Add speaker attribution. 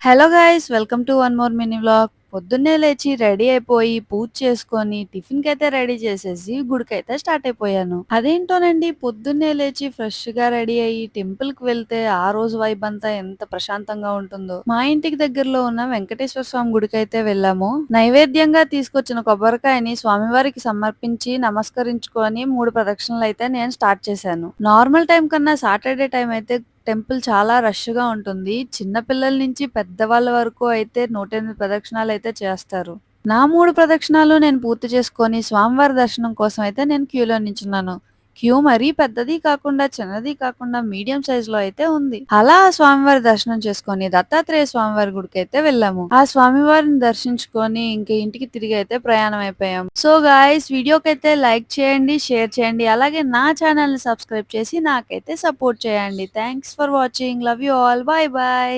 Speaker 1: Hello guys welcome to one more mini vlog. పొద్దున్నే లేచి ready అయిపోయి పూజ చేసుకొని టిఫిన్ కైతే రెడీ చేసేసి గుడికైతే స్టార్ట్ అయిపోయాను. అదేంటోనండి, పొద్దున్నే లేచి ఫ్రెష్ గా రెడీ అయ్యి టెంపుల్ కి వెళ్తే ఆ రోజు వైబ్ అంతా ఎంత ప్రశాంతంగా ఉంటుందో. మా ఇంటికి దగ్గరలో ఉన్న వెంకటేశ్వర స్వామి గుడికైతే వెళ్ళాము. నైవేద్యంగా తీసుకొచ్చిన కొబ్బరికాయని స్వామివారికి సమర్పించి నమస్కరించుకొని 3 ప్రదక్షిణలు అయితే నేను స్టార్ట్ చేశాను. నార్మల్ టైం కన్నా సాటర్డే టైం అయితే టెంపుల్ చాలా రష్‌గా ఉంటుంది. చిన్న పిల్లల నుంచి పెద్దవాళ్ళ వరకు అయితే 108 ప్రదక్షిణాలయితే చేస్తారు. నా 3 ప్రదక్షిణాలు నేను పూర్తి చేసుకొని స్వామివారి దర్శనం కోసం అయితే నేను క్యూలో నించున్నాను. క్యూ మరీ పెద్దది కాకుండా, చిన్నది కాకుండా మీడియం సైజ్‌లో అయితే ఉంది. అలా ఆ స్వామివారి దర్శనం చేసుకొని దత్తాత్రేయ స్వామివారి గుడికైతే వెళ్ళాము. ఆ స్వామివారిని దర్శించుకొని ఇంక ఇంటికి తిరిగి అయితే ప్రయాణం అయిపోయాం. సో గాయ్స్, వీడియోకైతే లైక్ చేయండి, షేర్ చేయండి. అలాగే నా ఛానల్‌ని సబ్స్క్రైబ్ చేసి నాకైతే సపోర్ట్ చేయండి. Thanks for watching. Love you all. By by.